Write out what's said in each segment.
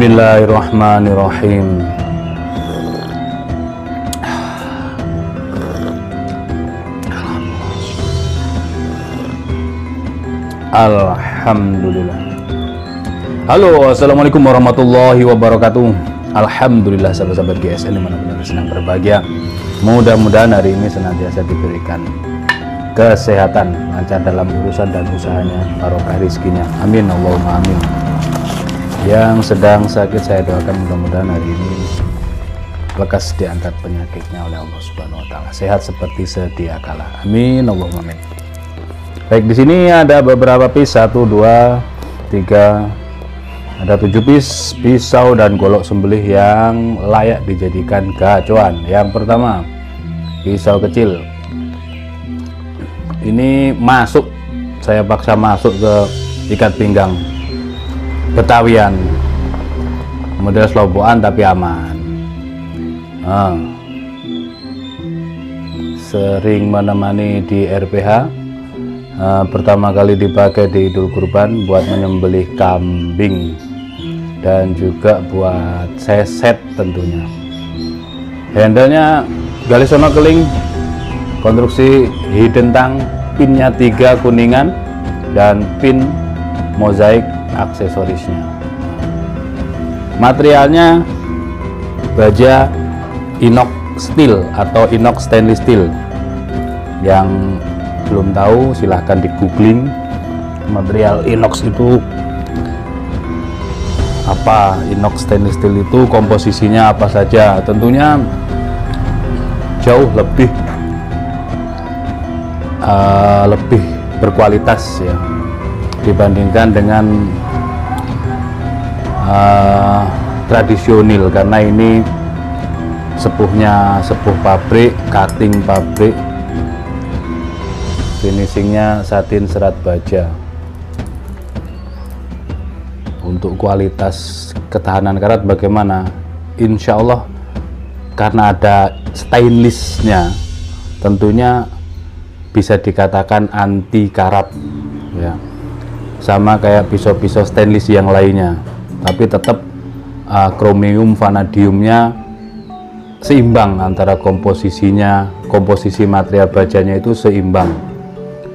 Bismillahirrahmanirrahim. Alhamdulillah. Halo, assalamualaikum warahmatullahi wabarakatuh. Alhamdulillah sahabat-sahabat GSN dimanapun Anda sedang berbahagia. Mudah-mudahan hari ini senantiasa diberikan kesehatan, lancar dalam urusan dan usahanya, barokah rezekinya. Amin Allahumma amin. Yang sedang sakit saya doakan mudah-mudahan hari ini lekas diangkat penyakitnya oleh Allah Subhanahu wa taala. Sehat seperti sedia kala. Amin Allahumma amin. Baik, di sini ada beberapa piece, 1 2 3, ada 7 piece pisau dan golok sembelih yang layak dijadikan gacuan. Yang pertama, pisau kecil. Ini masuk, saya paksa masuk ke ikat pinggang Betawian, model sloboan tapi aman. Sering menemani di RPH. Pertama kali dipakai di Idul Kurban buat menyembelih kambing dan juga buat seset tentunya. Handlenya garis sono keling, konstruksi hidden tang, pinnya 3 kuningan dan pin mozaik aksesorisnya. Materialnya baja inox steel atau inox stainless steel. Yang belum tahu silahkan di googling material inox itu apa, inox stainless steel itu komposisinya apa saja. Tentunya jauh lebih berkualitas ya dibandingkan dengan tradisional, karena ini sepuh pabrik, cutting pabrik, finishingnya satin serat baja. Untuk kualitas ketahanan karat bagaimana? Insya Allah karena ada stainlessnya tentunya bisa dikatakan anti karat ya, sama kayak pisau-pisau stainless yang lainnya, tapi tetap kromium vanadiumnya seimbang antara komposisi material bajanya itu seimbang.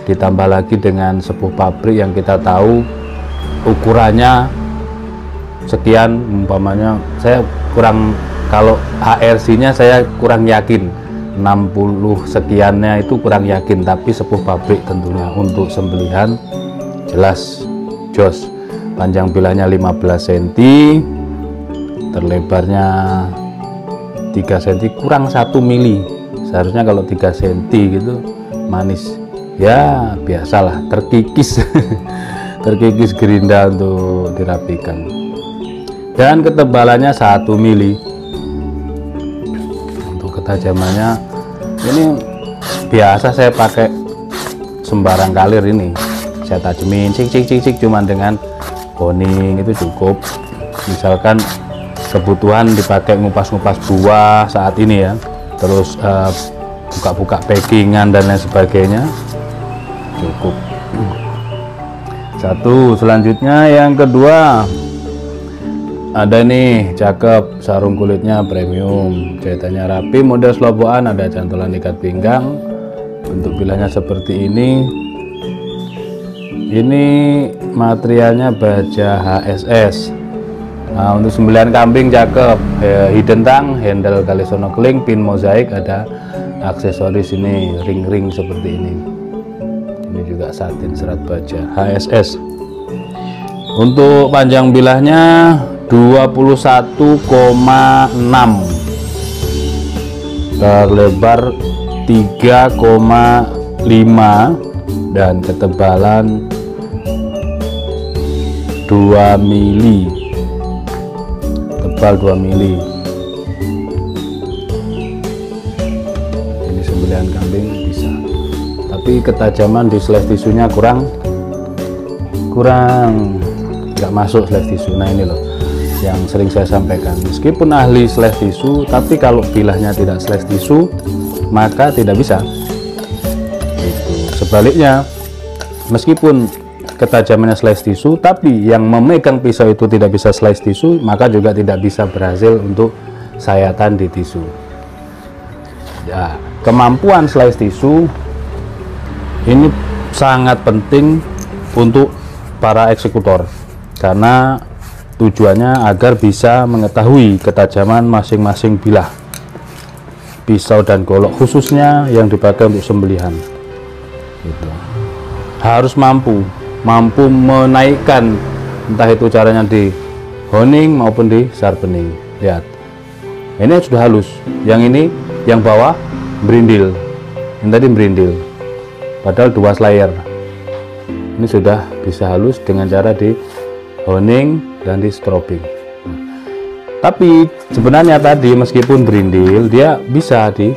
Ditambah lagi dengan sepuh pabrik yang kita tahu ukurannya sekian, umpamanya saya kurang, kalau HRC nya saya kurang yakin 60 sekiannya itu kurang yakin, tapi sepuh pabrik tentunya untuk sembelihan jelas jos. Panjang bilahnya 15 cm, terlebarnya 3 cm, kurang 1 mili. Seharusnya kalau 3 cm gitu manis ya, biasalah terkikis terkikis gerinda untuk dirapikan. Dan ketebalannya 1 mili. Untuk ketajamannya ini biasa saya pakai sembarang kalir ini, saya tajemin cik cuman dengan boning itu cukup. Misalkan kebutuhan dipakai ngupas-ngupas buah saat ini ya, terus buka-buka packingan dan lain sebagainya, cukup. Satu, selanjutnya yang kedua ada nih, cakep, sarung kulitnya premium, jahitannya rapi, model sloboan, ada cantolan ikat pinggang, bentuk bilahnya seperti ini. Ini materialnya baja HSS. Nah, untuk sembelihan kambing cakep, hidden tang, handle kalisono keling, pin mozaik, ada aksesoris ini, ring-ring seperti ini. Ini juga satin serat baja HSS. Untuk panjang bilahnya 21,6, terlebar 3,5 dan ketebalan 2 mili, tebal 2 mili. Ini sembelihan kambing bisa, tapi ketajaman di slash tisunya kurang nggak masuk slash tisu. Nah ini loh yang sering saya sampaikan, meskipun ahli slash tisu, tapi kalau bilahnya tidak slash tisu maka tidak bisa. Itu sebaliknya, meskipun ketajamannya slice tisu, tapi yang memegang pisau itu tidak bisa slice tisu, maka juga tidak bisa berhasil untuk sayatan di tisu. Ya, kemampuan slice tisu ini sangat penting untuk para eksekutor, karena tujuannya agar bisa mengetahui ketajaman masing-masing bilah pisau dan golok, khususnya yang dipakai untuk sembelihan. Gitu. Harus mampu menaikkan, entah itu caranya di honing maupun di sharpening. Lihat, ini sudah halus, yang ini yang bawah berindil, yang tadi berindil, padahal 2 slayer. Ini sudah bisa halus dengan cara di honing dan di strobing. Tapi sebenarnya tadi meskipun berindil, dia bisa di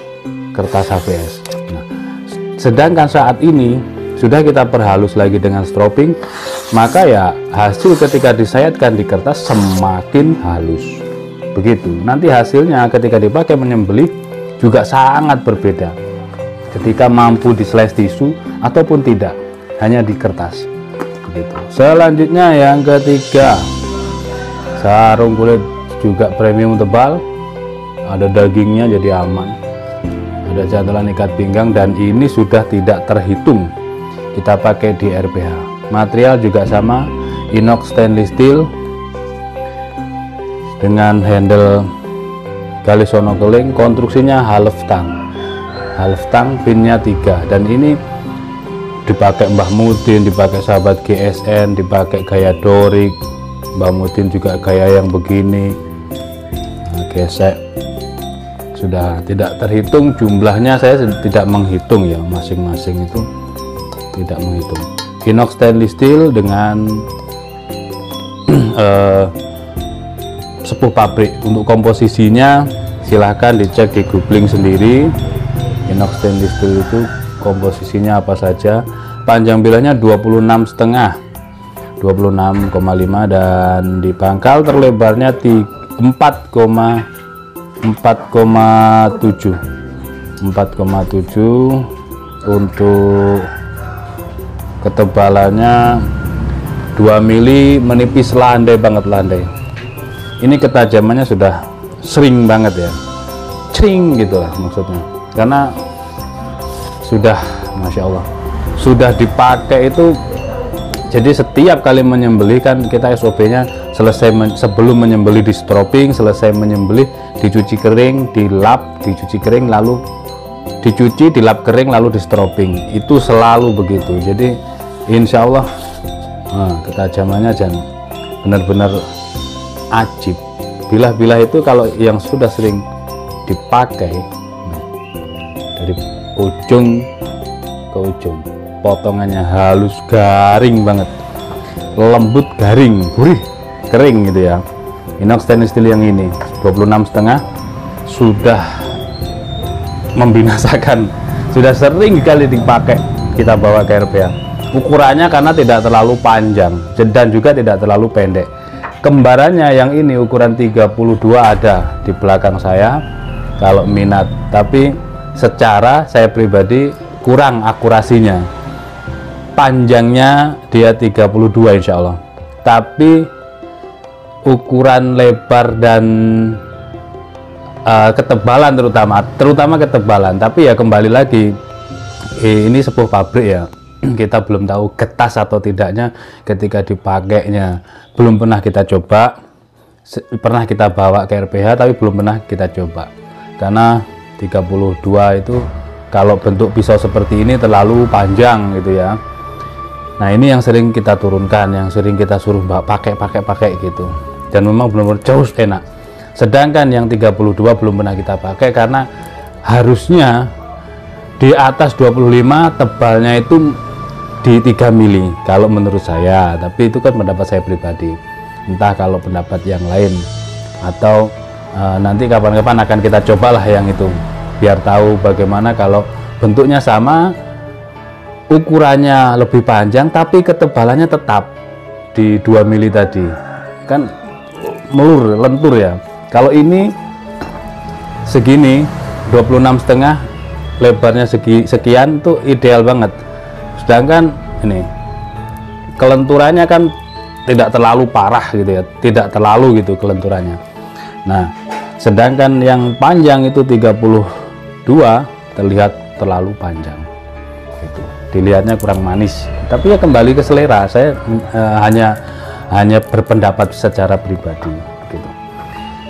kertas HVS. Nah, sedangkan saat ini sudah kita perhalus lagi dengan strobing, maka ya hasil ketika disayatkan di kertas semakin halus. Begitu. Nanti hasilnya ketika dipakai menyembelih juga sangat berbeda. Ketika mampu di slice tisu ataupun tidak, hanya di kertas. Begitu. Selanjutnya yang ketiga, sarung kulit juga premium tebal, ada dagingnya jadi aman, ada cantelan ikat pinggang, dan ini sudah tidak terhitung kita pakai di RPH. Material juga sama, inox stainless steel dengan handle gali sonokeling, konstruksinya half tang, pinnya 3, dan ini dipakai Mbah Mudin, dipakai sahabat GSN, dipakai gaya Dorik, Mbah Mudin juga gaya yang begini. Gesek sudah tidak terhitung jumlahnya, saya tidak menghitung ya, masing-masing itu tidak menghitung. Inox stainless steel dengan sepuh pabrik. Untuk komposisinya silahkan dicek di googling sendiri. Inox stainless steel itu komposisinya apa saja. Panjang bilahnya 26,5, 26,5, dan di pangkal terlebarnya 4,7. Untuk ketebalannya 2 mili, menipis, landai banget, landai. Ini ketajamannya sudah sering banget ya, cering gitu lah maksudnya, karena sudah Masya Allah sudah dipakai itu. Jadi setiap kali menyembelih kan kita SOP-nya sebelum menyembelih di strobing, selesai menyembelih dicuci kering, dilap, dicuci kering, lalu dicuci, dilap kering, lalu di strobing. Itu selalu begitu. Jadi insya Allah ketajamannya jangan benar-benar ajib. Bilah-bilah itu kalau yang sudah sering dipakai, dari ujung ke ujung potongannya halus, garing banget, lembut, garing, gurih, kering gitu ya. Inox stainless steel yang ini 26,5 sudah membinasakan, sudah sering kali dipakai kita bawa ke RPH. Ukurannya karena tidak terlalu panjang dan juga tidak terlalu pendek. Kembarannya yang ini ukuran 32 ada di belakang saya kalau minat, tapi secara saya pribadi kurang akurasinya. Panjangnya dia 32 insya Allah, tapi ukuran lebar dan ketebalan, terutama ketebalan. Tapi ya kembali lagi, ini sebuah pabrik ya, kita belum tahu getas atau tidaknya ketika dipakainya. Belum pernah kita coba, pernah kita bawa ke RPH tapi belum pernah kita coba, karena 32 itu kalau bentuk pisau seperti ini terlalu panjang gitu ya. Nah ini yang sering kita turunkan, yang sering kita suruh pakai gitu, dan memang benar-benar jauh enak. Sedangkan yang 32 belum pernah kita pakai, karena harusnya di atas 25, tebalnya itu di 3 mili kalau menurut saya, tapi itu kan pendapat saya pribadi, entah kalau pendapat yang lain, atau nanti kapan-kapan akan kita cobalah yang itu, biar tahu bagaimana kalau bentuknya sama, ukurannya lebih panjang tapi ketebalannya tetap di 2 mili tadi, kan melur, lentur ya. Kalau ini segini 26,5, lebarnya sekian, tuh ideal banget. Sedangkan ini kelenturannya kan tidak terlalu parah gitu ya, tidak terlalu gitu kelenturannya. Nah, sedangkan yang panjang itu 32 terlihat terlalu panjang gitu. Dilihatnya kurang manis, tapi ya kembali ke selera. Saya hanya berpendapat secara pribadi gitu.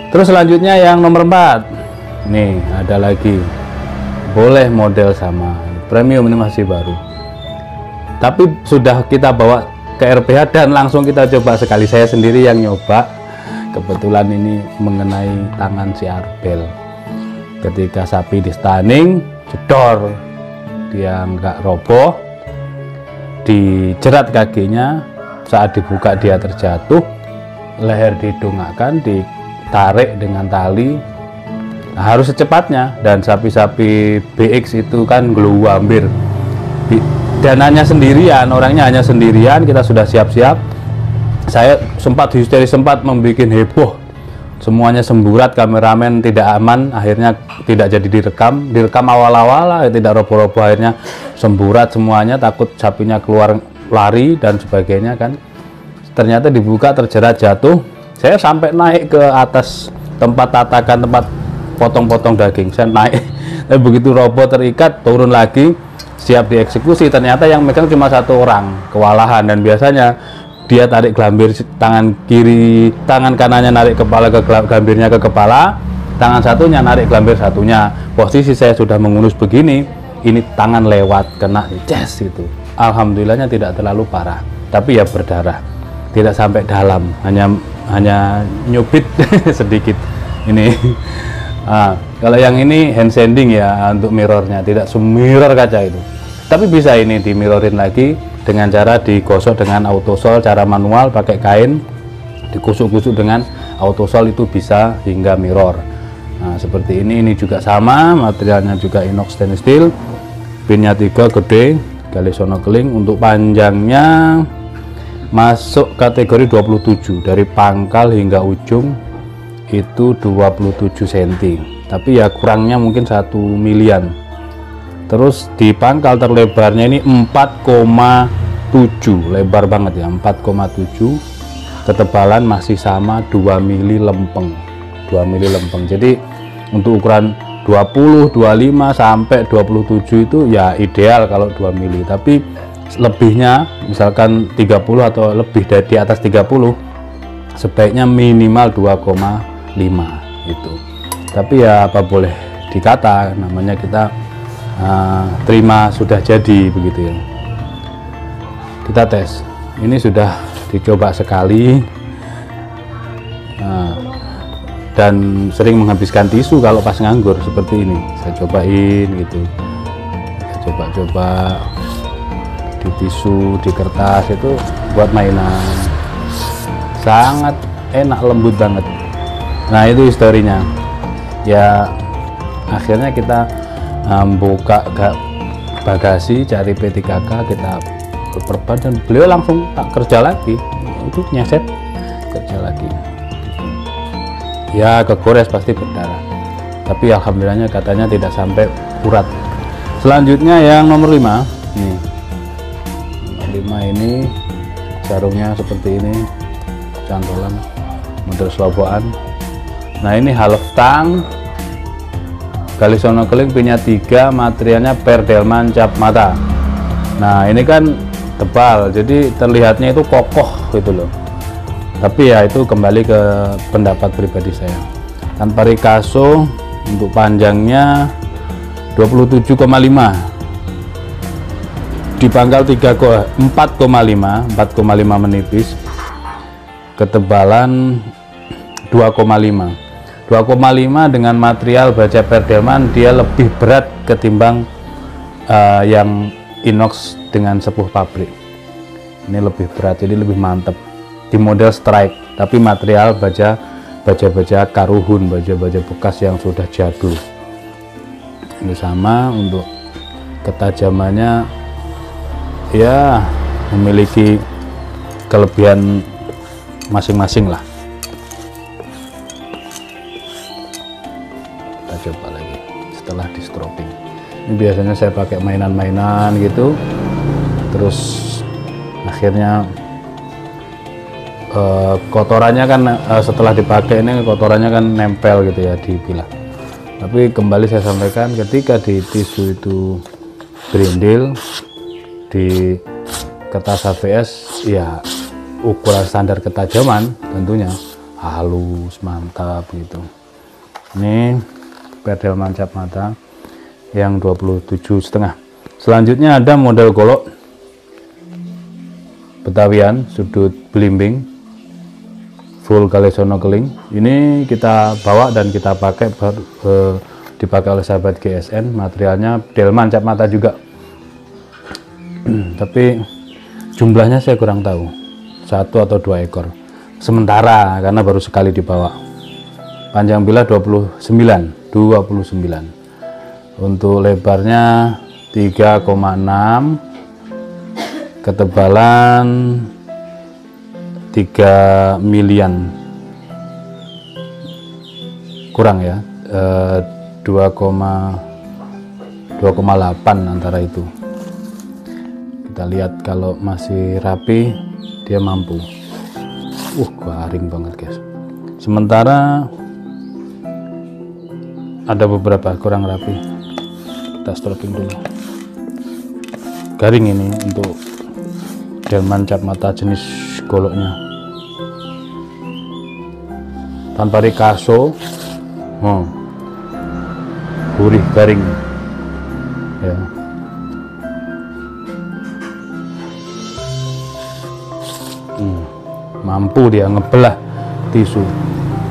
Terus selanjutnya yang nomor 4 nih, ada lagi, boleh model sama, premium, ini masih baru tapi sudah kita bawa ke RPH dan langsung kita coba sekali. Saya sendiri yang nyoba, kebetulan ini mengenai tangan si Arbel. Ketika sapi di stunning, jedor, dia nggak roboh, dijerat kakinya, saat dibuka dia terjatuh, leher didongakkan, ditarik dengan tali. Nah, harus secepatnya, dan sapi-sapi BX itu kan geluambir, dan hanya sendirian, orangnya hanya sendirian. Kita sudah siap-siap, saya sempat histeris, sempat membuat heboh, semuanya semburat, kameramen tidak aman, akhirnya tidak jadi direkam awal-awal, tidak roboh-roboh, akhirnya semburat semuanya, takut sapinya keluar lari dan sebagainya kan. Ternyata dibuka, terjerat, jatuh. Saya sampai naik ke atas tempat tatakan, tempat potong-potong daging, saya naik. Tapi begitu roboh, terikat, turun lagi, siap dieksekusi. Ternyata yang megang cuma satu orang, kewalahan. Dan biasanya dia tarik gelambir tangan kiri, tangan kanannya narik kepala ke gelambirnya ke kepala, tangan satunya narik gelambir satunya. Posisi saya sudah mengunus begini, ini tangan lewat, kena ces itu. Alhamdulillahnya tidak terlalu parah, tapi ya berdarah, tidak sampai dalam, hanya nyubit sedikit ini. Kalau yang ini hand sanding ya, untuk mirrornya tidak semirror kaca itu, tapi bisa ini dimirrorin lagi dengan cara digosok dengan autosol, cara manual pakai kain, dikusuk-kusuk dengan autosol, itu bisa hingga mirror. Nah, seperti ini juga sama, materialnya juga inox stainless steel, pinnya 3 gede, gali sono keling. Untuk panjangnya masuk kategori 27, dari pangkal hingga ujung itu 27 cm, tapi ya kurangnya mungkin 1 milian. Terus di pangkal terlebarnya ini 4,7, lebar banget ya, 4,7. Ketebalan masih sama 2 mili lempeng, 2 mili lempeng. Jadi untuk ukuran 20, 25 sampai 27 itu ya ideal kalau 2 mili. Tapi lebihnya misalkan 30 atau lebih dari di atas 30, sebaiknya minimal 2,5 itu. Tapi ya apa boleh dikata, namanya kita terima sudah jadi begitu ya. Kita tes, ini sudah dicoba sekali, dan sering menghabiskan tisu kalau pas nganggur seperti ini. Saya cobain gitu, saya coba-coba di tisu, di kertas, itu buat mainan, sangat enak, lembut banget. Nah, itu historinya ya. Akhirnya kita buka bagasi, cari P3K, kita perban, dan beliau langsung tak kerja lagi, itu nyeset kerja lagi ya. Kegores pasti berdarah, tapi alhamdulillahnya katanya tidak sampai urat. Selanjutnya yang nomor 5 nih, nomor 5 ini sarungnya seperti ini, cantolan model sloboan. Nah, ini half tang, gali sono keling, pinnya 3, materialnya Perdelman cap mata. Nah, ini kan tebal, jadi terlihatnya itu kokoh gitu loh. Tapi ya itu kembali ke pendapat pribadi saya. Tanpa rikaso, untuk panjangnya 27,5, di pangkal 4,5 menipis, ketebalan 2,5 dengan material baja Perdelman. Dia lebih berat ketimbang yang inox dengan sepuh pabrik. Ini lebih berat, jadi lebih mantep. Di model strike, tapi material baja karuhun, baja bekas yang sudah jadul. Ini sama, untuk ketajamannya ya memiliki kelebihan masing-masing lah. Coba lagi setelah di stropping. Ini biasanya saya pakai mainan-mainan gitu, terus akhirnya kotorannya kan setelah dipakai ini kotorannya kan nempel gitu ya di bilah. Tapi kembali saya sampaikan, ketika di tisu itu berindil, di kertas HVS ya ukuran standar ketajaman tentunya halus, mantap gitu. Ini Delman cap mata yang 27,5. Selanjutnya ada model golok Betawian sudut belimbing full Galessono keling. Ini kita bawa dan kita pakai dipakai oleh sahabat GSN. Materialnya Delman cap mata juga. Tapi jumlahnya saya kurang tahu, 1 atau 2 ekor sementara karena baru sekali dibawa. Panjang bilah 29. Untuk lebarnya 3,6, ketebalan 3 milian kurang ya, 2,8 antara itu. Kita lihat kalau masih rapi dia mampu. Garing banget guys. Sementara ada beberapa kurang rapi, kita stroking dulu. Garing ini untuk Delman cap mata jenis goloknya, tanpa rikaso, gurih garing ya. Mampu dia ngebelah tisu,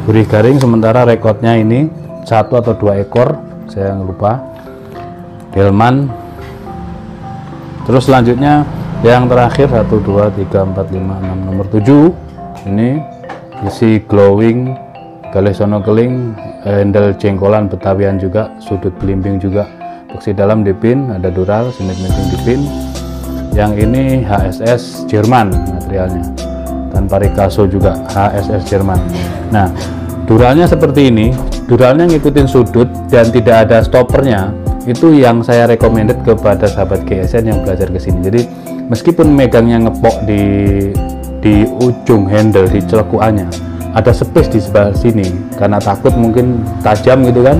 gurih garing. Sementara rekodnya ini 1 atau 2 ekor, saya lupa, Delman. Terus selanjutnya yang terakhir 1, 2, 3, 4, 5, 6, nomor 7 ini isi glowing Galessono keling, handle jengkolan Betawian juga, sudut belimbing juga, beksi dalam dipin, ada dural, simit-miting dipin. Yang ini HSS Jerman materialnya, tanpa rikaso juga, HSS Jerman. Nah, duralnya seperti ini, duralnya ngikutin sudut dan tidak ada stoppernya. Itu yang saya recommended kepada sahabat GSN yang belajar ke sini. Jadi meskipun megangnya ngepok di ujung handle, di celekuannya, ada space di sebelah sini karena takut mungkin tajam gitu kan,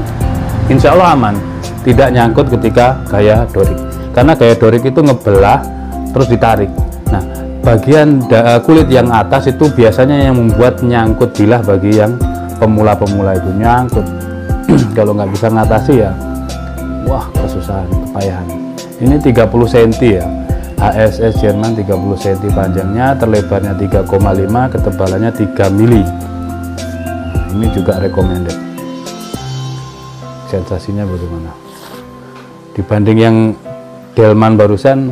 insya Allah aman, tidak nyangkut ketika gaya dorik. Karena gaya dorik itu ngebelah terus ditarik. Nah, bagian kulit yang atas itu biasanya yang membuat nyangkut bilah bagi yang pemula-pemula itu nyangkut. Kalau nggak bisa ngatasi ya, wah kesusahan, kepayahan. Ini 30 cm ya, HSS Jerman 30 cm panjangnya, terlebarnya 3,5, ketebalannya 3 mili. Ini juga recommended. Sensasinya bagaimana? Dibanding yang Delman barusan,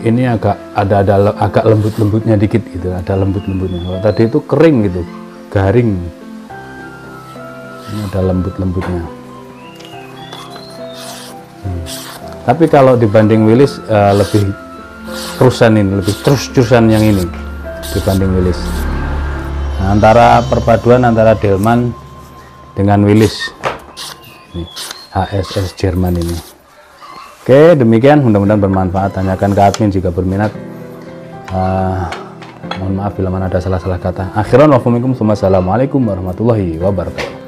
ini agak lembut-lembutnya dikit gitu, ada lembut-lembutnya. Kalau tadi itu kering gitu, garing. Ini ada lembut-lembutnya. Tapi kalau dibanding Willys lebih terusan ini, lebih terus-terusan yang ini dibanding Willys. Nah, antara perpaduan antara Delman dengan Willys, ini HSS Jerman ini. Oke, demikian, mudah-mudahan bermanfaat. Tanyakan ke admin jika berminat. Mohon maaf bila mana ada salah-salah kata. Akhiran, wassalamualaikum warahmatullahi wabarakatuh.